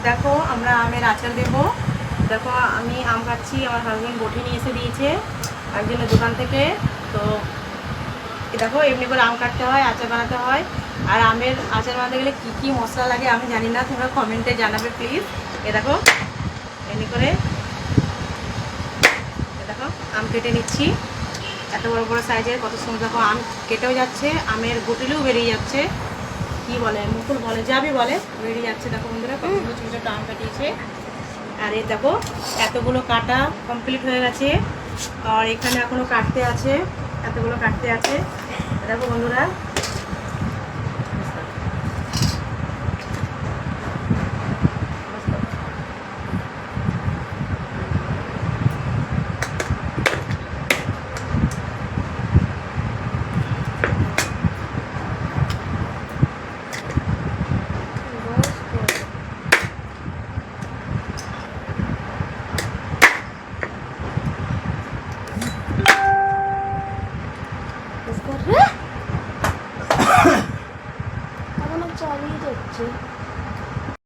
দেখো আমরা আমের আচার দেবো। দেখো আমি আম কাটছি, আমার হাজব্যান্ড বটি নিয়ে এসে দিয়েছে একজনের দোকান থেকে। তো দেখো এমনি করে আম কাটতে হয়, আচার বানাতে হয়। আর আমের আচার বানাতে গেলে কী কী মশলা লাগে আমি জানি না, তোমরা কমেন্টে জানাবে প্লিজ। দেখো এমনি করে দেখো আম কেটে নিচ্ছি, এত বড় বড় সাইজের, কত সুন্দর। দেখো আম কেটেও যাচ্ছে, আমের গুটিলেও বেরিয়ে যাচ্ছে, কি বলে মুকুল বলে যাবি বলে বেরিয়ে যাচ্ছে। দেখো বন্ধুরা কত সুন্দর ছোটো ছোটো আম কাটিয়েছে। আর এই দেখো এতগুলো কাটা কমপ্লিট হয়ে গেছে, আর এখানে এখনো কাটতে আছে, এতগুলো কাটতে আছে। দেখো বন্ধুরা এখনো চালিয়ে যাচ্ছে।